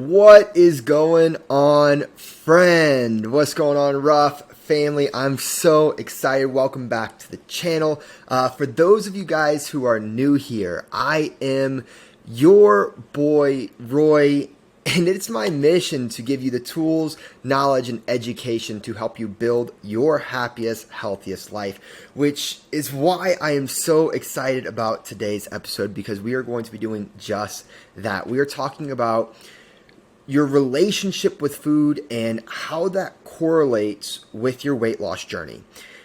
What is going on, friend? What's going on, Rough family? I'm so excited. Welcome back to the channel. For those of you guys who are new here, I am your boy, Roy, and it's my mission to give you the tools, knowledge, and education to help you build your happiest, healthiest life, which is why I am so excited about today's episode, because we are going to be doing just that. We are talking about your relationship with food and how that correlates with your weight loss journey.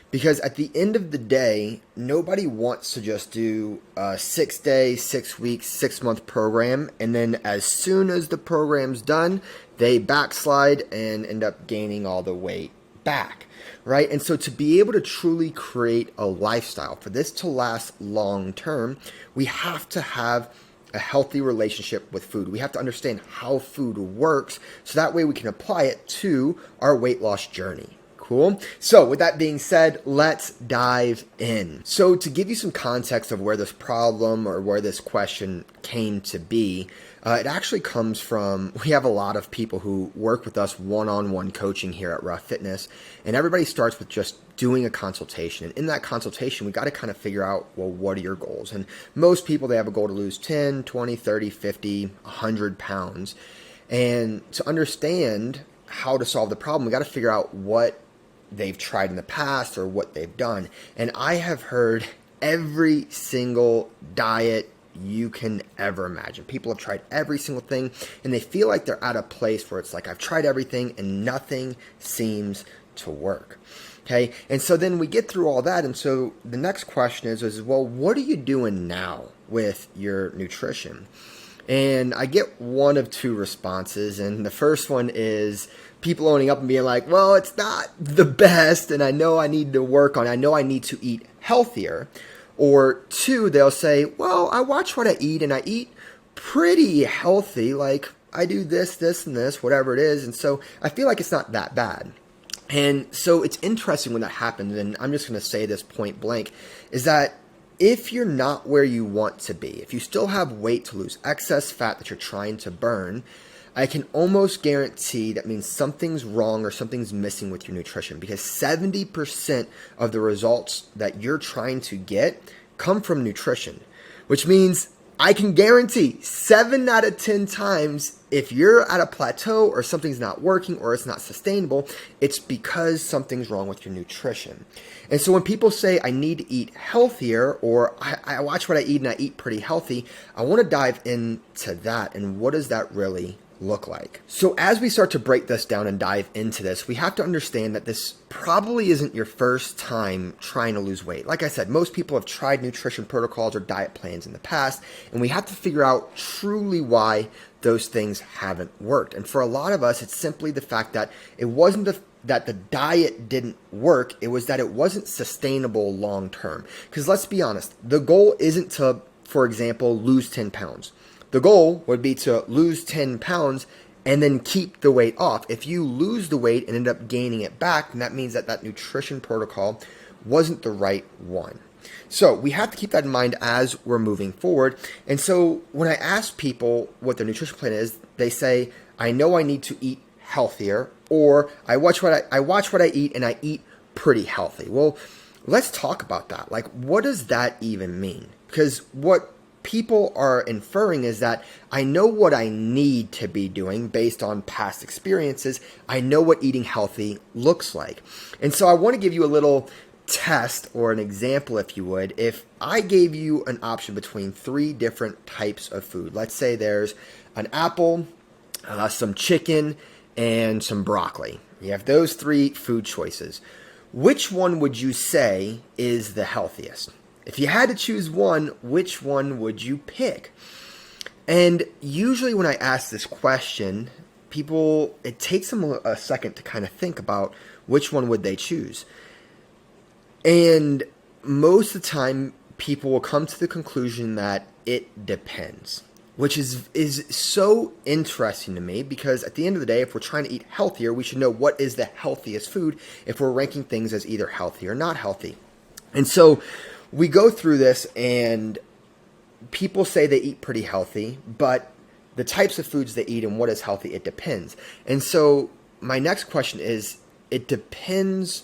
Because at the end of the day, nobody wants to just do a 6-day, 6-week, 6-month program, and then as soon as the program's done, they backslide and end up gaining all the weight back, right? And so to be able to truly create a lifestyle, for this to last long term, we have to have a healthy relationship with food. We have to understand how food works so that way we can apply it to our weight loss journey. Cool. So with that being said, let's dive in. So to give you some context of where this problem or where this question came to be, it actually comes from, we have a lot of people who work with us one-on-one coaching here at Rough Fitness, and everybody starts with just doing a consultation. And in that consultation, we got to kind of figure out, well, what are your goals? And most people, they have a goal to lose 10, 20, 30, 50, 100 pounds. And to understand how to solve the problem, we got to figure out what they've tried in the past or what they've done. And I have heard every single diet you can ever imagine. People have tried every single thing, and they feel like they're at a place where it's like, I've tried everything and nothing seems to work. Okay, and so then we get through all that, and so the next question is well, what are you doing now with your nutrition? And I get one of two responses, and the first one is people owning up and being like, well, it's not the best, and I know I need to work on it. I know I need to eat healthier. Or two, they'll say, well, I watch what I eat, and I eat pretty healthy. Like, I do this, this, and this, whatever it is, and so I feel like it's not that bad. And so it's interesting when that happens, and I'm just going to say this point blank, is that if you're not where you want to be, if you still have weight to lose, excess fat that you're trying to burn, I can almost guarantee that means something's wrong or something's missing with your nutrition, because 70% of the results that you're trying to get come from nutrition, which means I can guarantee 7 out of 10 times if you're at a plateau or something's not working or it's not sustainable, it's because something's wrong with your nutrition. And so when people say I need to eat healthier, or I watch what I eat and I eat pretty healthy, I want to dive into that and what does that really look like. So as we start to break this down and dive into this, we have to understand that this probably isn't your first time trying to lose weight. Like I said, most people have tried nutrition protocols or diet plans in the past, and we have to figure out truly why those things haven't worked. And for a lot of us, it's simply the fact that it wasn't that the diet didn't work, it was that it wasn't sustainable long term. Because let's be honest, the goal isn't to, for example, lose 10 pounds. The goal would be to lose 10 pounds and then keep the weight off. If you lose the weight and end up gaining it back, then that means that that nutrition protocol wasn't the right one. So we have to keep that in mind as we're moving forward. And so when I ask people what their nutrition plan is, they say, I know I need to eat healthier, or I watch what I eat and I eat pretty healthy. Well, let's talk about that. Like, what does that even mean? Because what people are inferring is that I know what I need to be doing based on past experiences. I know what eating healthy looks like. And so I want to give you a little test or an example, if you would. If I gave you an option between 3 different types of food, let's say there's an apple, some chicken, and some broccoli. You have those 3 food choices. Which one would you say is the healthiest? If you had to choose one, which one would you pick? And usually when I ask this question, people, it takes them a second to kind of think about which one would they choose. And most of the time, people will come to the conclusion that it depends, which is so interesting to me, because at the end of the day, if we're trying to eat healthier, we should know what is the healthiest food if we're ranking things as either healthy or not healthy. And so we go through this, and people say they eat pretty healthy, but the types of foods they eat and what is healthy, it depends. And so my next question is, it depends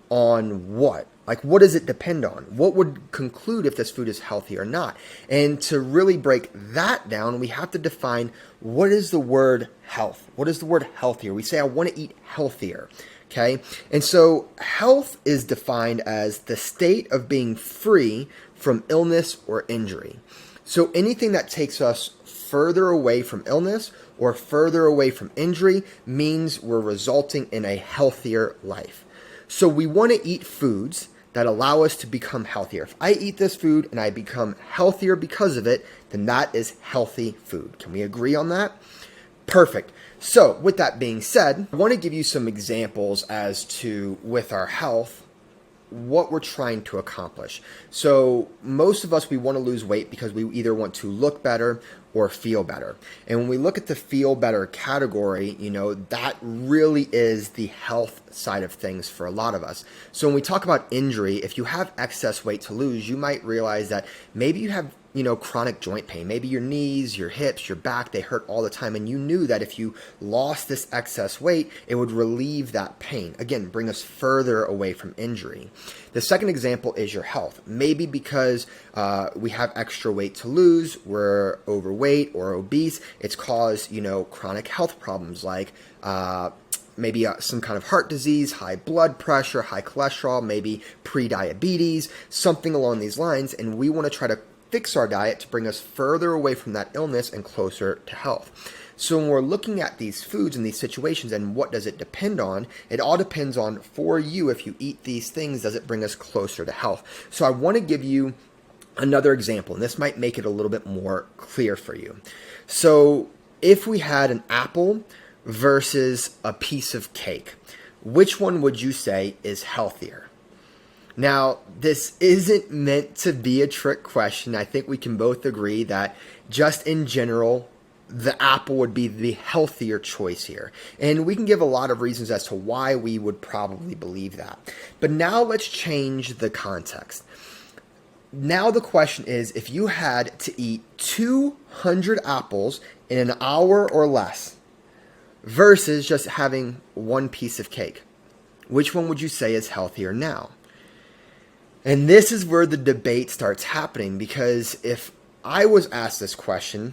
on what? Like, what does it depend on? What would conclude if this food is healthy or not? And to really break that down, we have to define, what is the word health? What is the word healthier? We say, I want to eat healthier. Okay. And so health is defined as the state of being free from illness or injury. So anything that takes us further away from illness or further away from injury means we're resulting in a healthier life. So we want to eat foods that allow us to become healthier. If I eat this food and I become healthier because of it, then that is healthy food. Can we agree on that? Perfect. So with that being said, I want to give you some examples as to, with our health, what we're trying to accomplish. So most of us, we want to lose weight because we either want to look better or feel better. And when we look at the feel better category, that really is the health side of things for a lot of us. So when we talk about injury, if you have excess weight to lose, you might realize that maybe you have chronic joint pain. Maybe your knees, your hips, your back, they hurt all the time. And you knew that if you lost this excess weight, it would relieve that pain. Again, bring us further away from injury. The second example is your health. Maybe because we have extra weight to lose, we're overweight or obese, it's caused, chronic health problems like maybe some kind of heart disease, high blood pressure, high cholesterol, maybe pre-diabetes, something along these lines. And we want to try to fix our diet to bring us further away from that illness and closer to health. So when we're looking at these foods and these situations and what does it depend on, it all depends on, for you, if you eat these things, does it bring us closer to health? So I want to give you another example, and this might make it a little bit more clear for you. So if we had an apple versus a piece of cake, which one would you say is healthier? Now, this isn't meant to be a trick question. I think we can both agree that just in general, the apple would be the healthier choice here. And we can give a lot of reasons as to why we would probably believe that. But now let's change the context. Now the question is, if you had to eat 200 apples in an hour or less versus just having one piece of cake, which one would you say is healthier now? And this is where the debate starts happening, because if I was asked this question,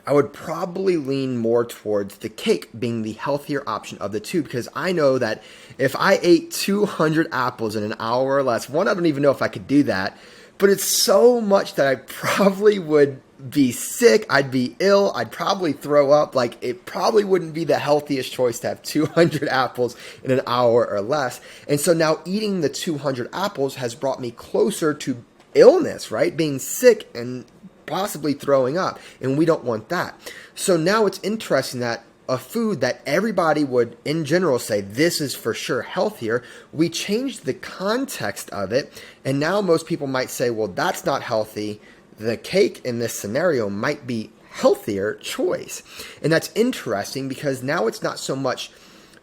I would probably lean more towards the cake being the healthier option of the two, because I know that if I ate 200 apples in an hour or less, one, I don't even know if I could do that, but it's so much that I probably would be sick, I'd be ill, I'd probably throw up. Like, it probably wouldn't be the healthiest choice to have 200 apples in an hour or less. And so now eating the 200 apples has brought me closer to illness, right? Being sick and possibly throwing up, and we don't want that. So now it's interesting that a food that everybody would in general say this is for sure healthier, we changed the context of it, and now most people might say, well, that's not healthy. The cake in this scenario might be healthier choice. And that's interesting, because now it's not so much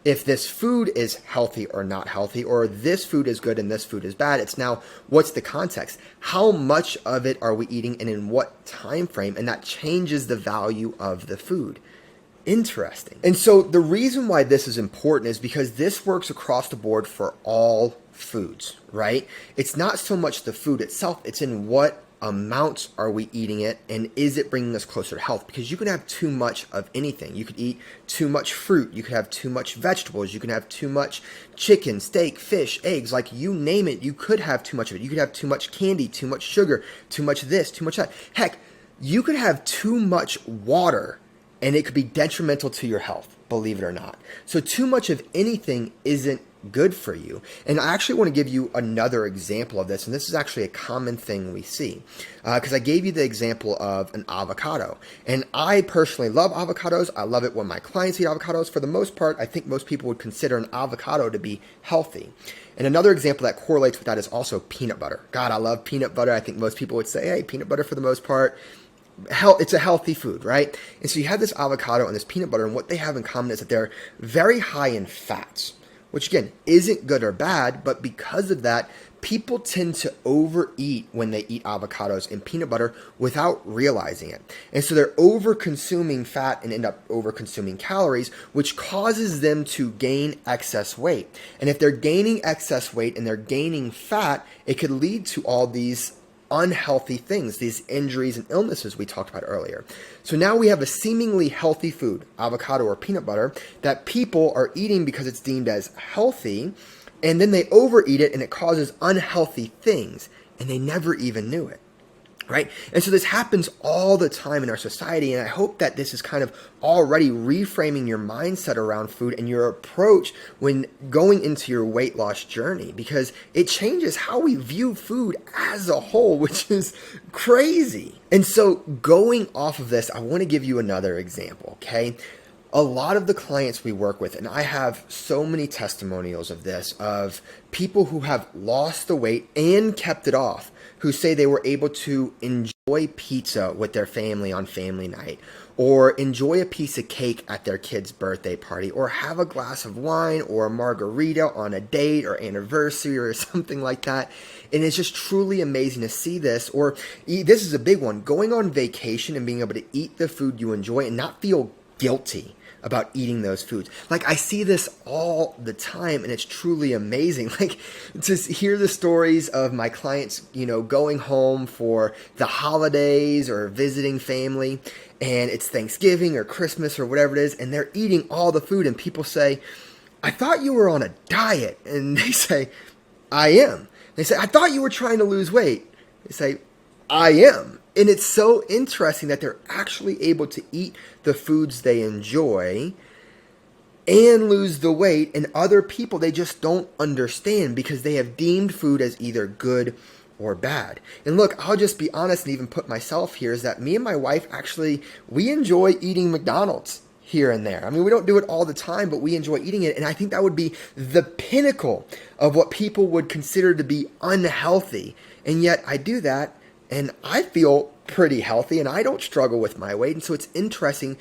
if this food is healthy or not healthy, or this food is good and this food is bad. It's now, what's the context? How much of it are we eating and in what time frame? And that changes the value of the food. Interesting. And so the reason why this is important is because this works across the board for all foods, right? It's not so much the food itself, it's in what amounts are we eating it, and is it bringing us closer to health? Because you can have too much of anything. You could eat too much fruit, you could have too much vegetables, you can have too much chicken, steak, fish, eggs, like you name it, you could have too much of it. You could have too much candy, too much sugar, too much this, too much that. Heck, you could have too much water and it could be detrimental to your health, believe it or not. So too much of anything isn't good for you. And I actually want to give you another example of this, and this is actually a common thing we see, because I gave you the example of an avocado, and I personally love avocados. I love it when my clients eat avocados. For the most part, I think most people would consider an avocado to be healthy. And another example that correlates with that is also peanut butter. God, I love peanut butter. I think most people would say, hey, peanut butter for the most part, it's a healthy food, right? And so you have this avocado and this peanut butter, and what they have in common is that they're very high in fats, which again isn't good or bad, but because of that, people tend to overeat when they eat avocados and peanut butter without realizing it. And so they're over consuming fat and end up over consuming calories, which causes them to gain excess weight. And if they're gaining excess weight and they're gaining fat, it could lead to all these unhealthy things, these injuries and illnesses we talked about earlier. So now we have a seemingly healthy food, avocado or peanut butter, that people are eating because it's deemed as healthy, and then they overeat it and it causes unhealthy things, and they never even knew it, right? And so this happens all the time in our society, and I hope that this is kind of already reframing your mindset around food and your approach when going into your weight loss journey, because it changes how we view food as a whole, which is crazy. And so going off of this, I want to give you another example, okay? A lot of the clients we work with, and I have so many testimonials of this, of people who have lost the weight and kept it off, who say they were able to enjoy pizza with their family on family night, or enjoy a piece of cake at their kid's birthday party, or have a glass of wine or a margarita on a date or anniversary or something like that. And it's just truly amazing to see this. Or this is a big one, going on vacation and being able to eat the food you enjoy and not feel guilty about eating those foods. Like, I see this all the time, and it's truly amazing. Like, to hear the stories of my clients, going home for the holidays or visiting family, and it's Thanksgiving or Christmas or whatever it is, and they're eating all the food, and people say, "I thought you were on a diet." And they say, "I am." They say, "I thought you were trying to lose weight." They say, "I am." And it's so interesting that they're actually able to eat the foods they enjoy and lose the weight, and other people, they just don't understand because they have deemed food as either good or bad. And look, I'll just be honest and even put myself here, is that me and my wife actually, we enjoy eating McDonald's here and there. I mean, we don't do it all the time, but we enjoy eating it. And I think that would be the pinnacle of what people would consider to be unhealthy. And yet I do that, and I feel pretty healthy, and I don't struggle with my weight. And so it's interesting,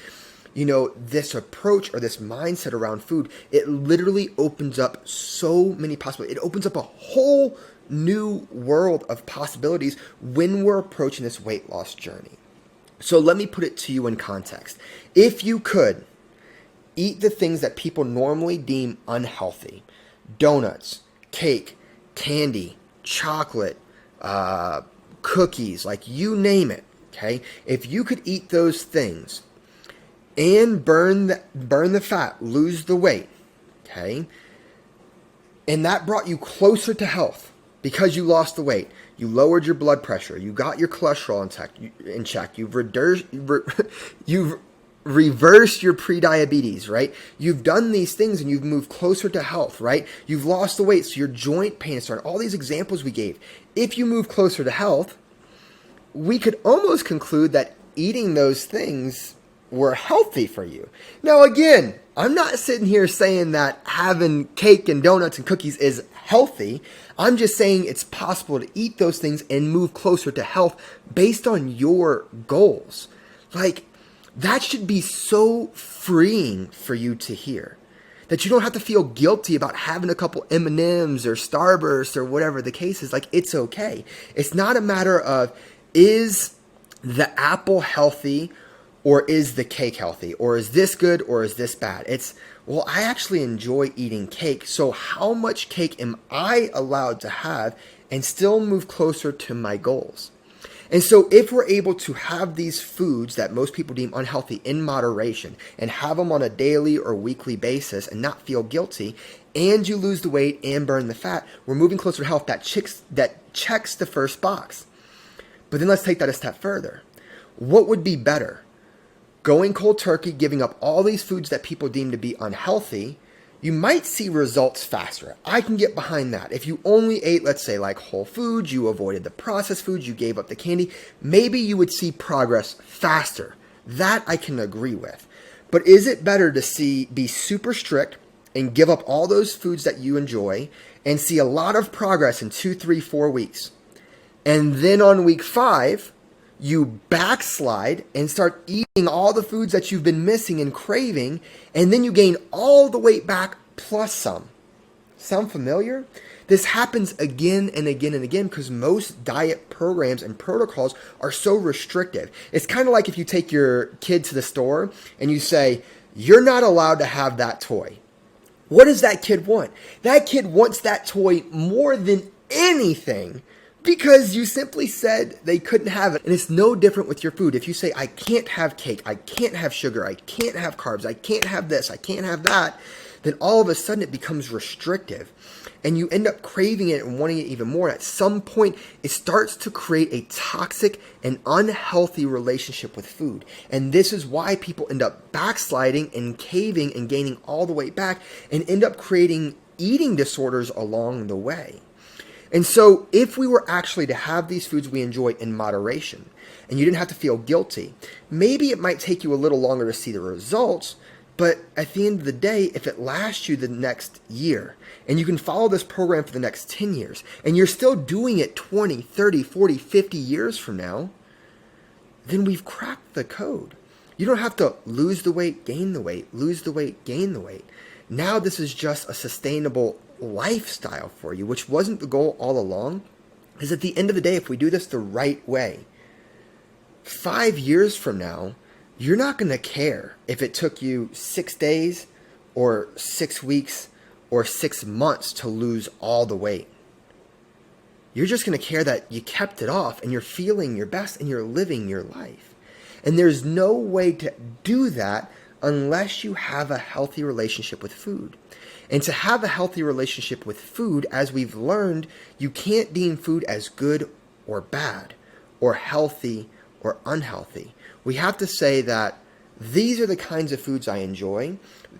this approach or this mindset around food, it literally opens up so many possibilities. It opens up a whole new world of possibilities when we're approaching this weight loss journey. So let me put it to you in context. If you could eat the things that people normally deem unhealthy, donuts, cake, candy, chocolate, cookies, like you name it, okay? If you could eat those things and burn the fat, lose the weight, okay? And that brought you closer to health because you lost the weight. You lowered your blood pressure. You got your cholesterol in check. You've reversed your prediabetes, right? You've done these things and you've moved closer to health, right? You've lost the weight, so your joint pain is starting. All these examples we gave. If you move closer to health, we could almost conclude that eating those things were healthy for you. Now, again, I'm not sitting here saying that having cake and donuts and cookies is healthy. I'm just saying it's possible to eat those things and move closer to health based on your goals. Like, that should be so freeing for you to hear. That you don't have to feel guilty about having a couple M&Ms or Starburst or whatever the case is. Like, it's okay. It's not a matter of, is the apple healthy or is the cake healthy? Or is this good or is this bad? It's, well, I actually enjoy eating cake, so how much cake am I allowed to have and still move closer to my goals? And so if we're able to have these foods that most people deem unhealthy in moderation and have them on a daily or weekly basis and not feel guilty, and you lose the weight and burn the fat, we're moving closer to health. That checks the first box. But then let's take that a step further. What would be better? Going cold turkey, giving up all these foods that people deem to be unhealthy, you might see results faster. I can get behind that. If you only ate, let's say, like whole foods, you avoided the processed foods, you gave up the candy, maybe you would see progress faster. That I can agree with. But is it better to be super strict and give up all those foods that you enjoy and see a lot of progress in 2, 3, 4 weeks? And then on week 5, you backslide and start eating all the foods that you've been missing and craving, and then you gain all the weight back plus some. Sound familiar? This happens again and again and again because most diet programs and protocols are so restrictive. It's kind of like if you take your kid to the store and you say, you're not allowed to have that toy. What does that kid want? That kid wants that toy more than anything because you simply said they couldn't have it. And it's no different with your food. If you say, I can't have cake, I can't have sugar, I can't have carbs, I can't have this, I can't have that, then all of a sudden it becomes restrictive. And you end up craving it and wanting it even more. At some point, it starts to create a toxic and unhealthy relationship with food. And this is why people end up backsliding and caving and gaining all the weight back and end up creating eating disorders along the way. And so if we were actually to have these foods we enjoy in moderation and you didn't have to feel guilty, maybe it might take you a little longer to see the results. But at the end of the day, if it lasts you the next year and you can follow this program for the next 10 years and you're still doing it 20, 30, 40, 50 years from now, then we've cracked the code. You don't have to lose the weight, gain the weight, lose the weight, gain the weight. Now this is just a sustainable lifestyle for you, which wasn't the goal all along. Because at the end of the day, if we do this the right way, 5 years from now, you're not going to care if it took you 6 days or 6 weeks or 6 months to lose all the weight. You're just going to care that you kept it off and you're feeling your best and you're living your life. And there's no way to do that unless you have a healthy relationship with food. And to have a healthy relationship with food, as we've learned, you can't deem food as good or bad or healthy or unhealthy. We have to say that these are the kinds of foods I enjoy,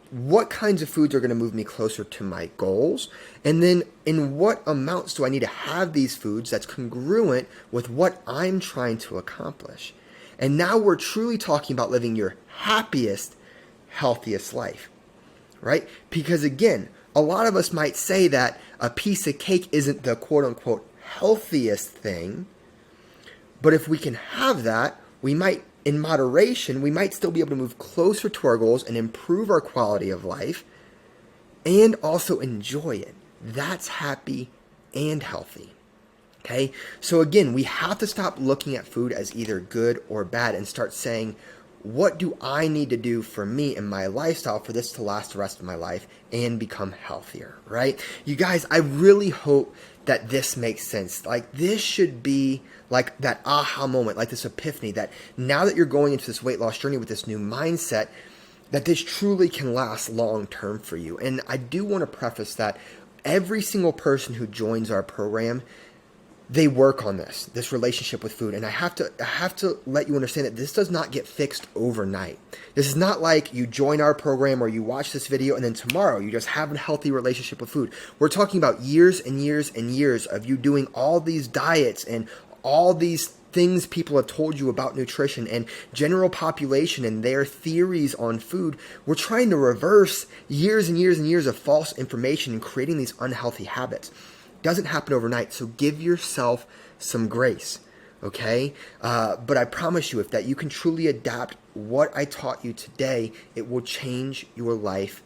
what kinds of foods are going to move me closer to my goals, and then in what amounts do I need to have these foods that's congruent with what I'm trying to accomplish. And now we're truly talking about living your happiest, healthiest life, right? Because again, a lot of us might say that a piece of cake isn't the quote-unquote healthiest thing, but if we can have that, we might, in moderation, we might still be able to move closer to our goals and improve our quality of life and also enjoy it. That's happy and healthy. Okay? So again, we have to stop looking at food as either good or bad and start saying, what do I need to do for me and my lifestyle for this to last the rest of my life and become healthier, right? You guys, I really hope that this makes sense. Like, this should be like that aha moment, like this epiphany, that now that you're going into this weight loss journey with this new mindset, that this truly can last long term for you. And I do want to preface that every single person who joins our program, they work on this relationship with food. And I have to let you understand that this does not get fixed overnight. This is not like you join our program or you watch this video and then tomorrow you just have a healthy relationship with food. We're talking about years and years and years of you doing all these diets and all these things people have told you about nutrition and general population and their theories on food. We're trying to reverse years and years and years of false information and creating these unhealthy habits. Doesn't happen overnight, so give yourself some grace, okay? But I promise you, if that you can truly adapt what I taught you today, it will change your life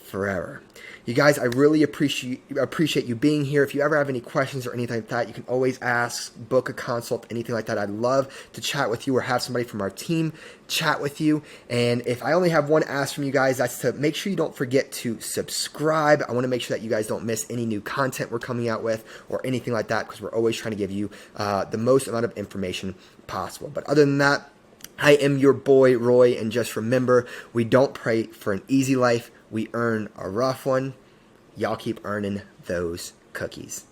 forever. You guys, I really appreciate you being here. If you ever have any questions or anything like that, you can always ask, book a consult, anything like that. I'd love to chat with you or have somebody from our team chat with you. And if I only have one ask from you guys, that's to make sure you don't forget to subscribe. I want to make sure that you guys don't miss any new content we're coming out with or anything like that, because we're always trying to give you the most amount of information possible. But other than that, I am your boy, Roy, and just remember, we don't pray for an easy life. We earn a rough one. Y'all keep earning those cookies.